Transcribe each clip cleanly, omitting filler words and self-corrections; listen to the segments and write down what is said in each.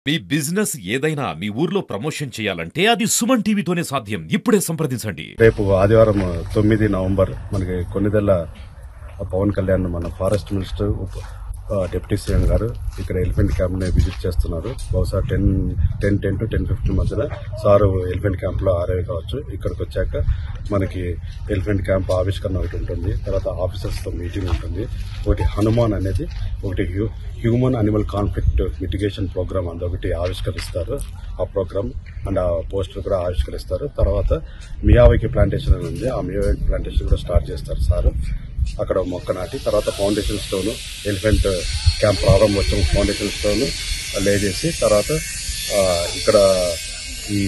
మీ business ఏదైనా మీ ఊర్లో promotion చేయాలంటే అది సుమన్ టీవీతోనే సాధ్యం. ఇప్పుడే సంప్రదించండి. రేపు ఆదివారం 9 నవంబర్ మనకి కొన్నిదెల్ల పవన్ కళ్యాణ్ మన ఫారెస్ట్ మినిస్టర్ డిప్యూటీ సీఎం గారు ఇక్కడ ఎలిఫెంట్ క్యాంప్ ని విజిట్ చేస్తున్నారు. బహుశా 10 to 10:15 మధ్యన సారు ఎలిఫెంట్ క్యాంప్ లో ఆరేవి కావచ్చు. ఇక్కడికి వచ్చాక మనకి ఎలిఫెంట్ క్యాంప్ ఆవిష్కరణ ఒకటి ఉంటుంది. తర్వాత ఆఫీసర్స్ తో మీటింగ్ ఉంటుంది. ఒకటి హనుమాన్ అనేది ఒకటి human animal conflict mitigation program అదొకటి ఆవిష్కరిస్తారు. ఆ ప్రోగ్రామ్ అండ్ ఆ పోస్టర్ కూడా ఆవిష్కరిస్తారు. తర్వాత మియావాకి ప్లాంటేషన్ అని ఉంది. ఆ మియావాకి ప్లాంటేషన్ కూడా స్టార్ట్ చేస్తారు సారు. అక్కడ మొక్క నాటి తర్వాత ఫౌండేషన్ స్టోన్ ఎలిఫెంట్ క్యాంప్ ప్రారంభోత్సవం ఫౌండేషన్ స్టోన్ లే చేసి తర్వాత ఇక్కడ ఈ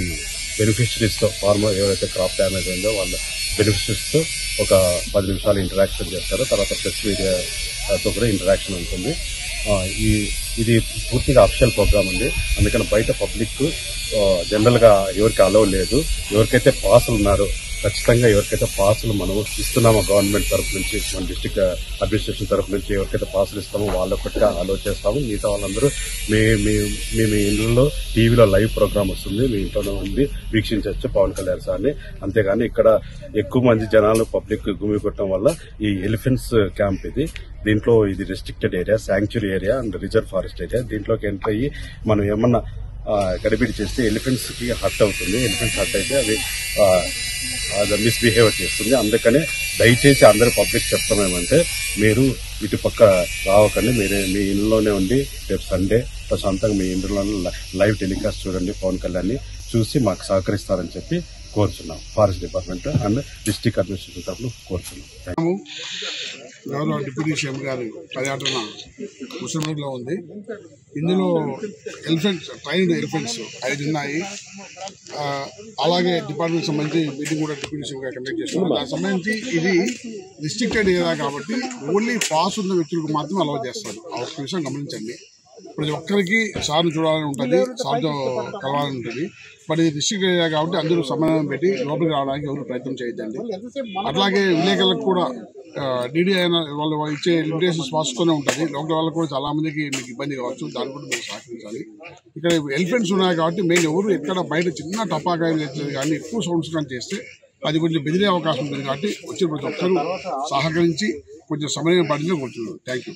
బెనిఫిషరీస్తో ఫార్మర్ ఎవరైతే క్రాప్ డ్యామేజ్ అయిందో వాళ్ళ బెనిఫిషరీస్తో ఒక 10 నిమిషాలు ఇంటరాక్షన్ చేస్తారు. తర్వాత ప్రెస్ మీడియాతో కూడా ఇంటరాక్షన్ ఉంటుంది. ఇది పూర్తిగా అఫిషియల్ ప్రోగ్రామ్ ఉంది. అందుకని బయట పబ్లిక్ జనరల్గా ఎవరికి అలౌ లేదు. ఎవరికైతే పాసులు ఉన్నారో ఖచ్చితంగా ఎవరికైతే పాసులు మనం ఇస్తున్నామో గవర్నమెంట్ తరఫు నుంచి మన డిస్ట్రిక్ట్ అడ్మినిస్ట్రేషన్ తరఫు నుంచి ఎవరికైతే పాసులు ఇస్తామో వాళ్ళొక్కటిగా అలో చేస్తాము. మిగతా వాళ్ళందరూ మీ ఇంట్లో టీవీలో లైవ్ ప్రోగ్రామ్ వస్తుంది, మీ ఇంట్లోనే ఉంది, వీక్షించవచ్చు పవన్ కళ్యాణ్ సార్ని. అంతేగాని ఇక్కడ ఎక్కువ మంది జనాలు పబ్లిక్ గుమికొట్టడం వల్ల ఈ ఎలిఫెంట్స్ క్యాంప్ దీంట్లో ఇది restricted area, sanctuary area and reserve forest area. దీంట్లోకి ఎంటర్ అయ్యి మనం ఏమన్నా గడిబిడి చేస్తే ఎలిఫెంట్స్ కి హర్ట్ అవుతుంది. ఎలిఫెంట్స్ హర్ట్ అయితే అది మిస్బిహేవియర్ చేస్తుంది. అందుకనే దయచేసి అందరూ పబ్లిక్ చెప్తామేమంటే మీరు ఇటు పక్క రావకండి, మీ ఇంట్లోనే ఉండి రేపు సండే ప్రశాంతంగా మీ ఇంట్లోనే లైవ్ టెలికాస్ట్ చూడండి. పవన్ కళ్యాణ్ చూసి మాకు సహకరిస్తారని చెప్పి కోరుచున్నాం. Forest department and district administration తరఫున కోరుచున్నాం. గౌరవ డిప్యూటీ సీఎం గారి పర్యటన ముసలిలో ఉంది. ఇందులో ట్రైన్డ్ ఎలిఫెంట్స్ 5 ఉన్నాయి. అలాగే డిపార్ట్మెంట్ సంబంధించి మీటింగ్ కూడా డిప్యూటీ సీఎం గారు కండక్ట్ చేస్తున్నారు. దానికి సంబంధించి ఇది రిస్ట్రిక్టెడ్ ఏరియా కాబట్టి ఓన్లీ పాస్ ఉన్న వ్యక్తులకు మాత్రమే అలౌ చేస్తారు. ఆ ఒక్క విషయం గమనించండి. ప్రతి ఒక్కరికి సార్ను చూడాలని ఉంటుంది, సార్తో కలవాలని ఉంటుంది. బట్ ఇది డిస్ట్రిక్ట్ ఏరియా కాబట్టి అందరూ సమన్వయం పెట్టి లోపలికి రావడానికి ఎవరు ప్రయత్నం చేయొద్దండి. అట్లాగే విలేకరులకు కూడా డీడీ అయిన వాళ్ళు ఇచ్చే లిమిటేషన్స్ పాస్తూనే ఉంటుంది. లోకల్ వాళ్ళకు కూడా చాలా మందికి మీకు ఇబ్బంది కావచ్చు, దాన్ని కూడా మీరు సహకరించాలి. ఇక్కడ ఎలిఫెంట్స్ ఉన్నాయి కాబట్టి మెయిన్ ఎవరు ఎక్కడ బయట చిన్న టపాకాయలు తెచ్చేది కానీ ఎక్కువ సౌండ్స్ కానీ చేస్తే అది కొంచెం బెదిరే అవకాశం ఉంటుంది. కాబట్టి వచ్చిన ప్రతి ఒక్కరూ సహకరించి కొంచెం సమయం పడింది కూర్చున్నారు. Thank you.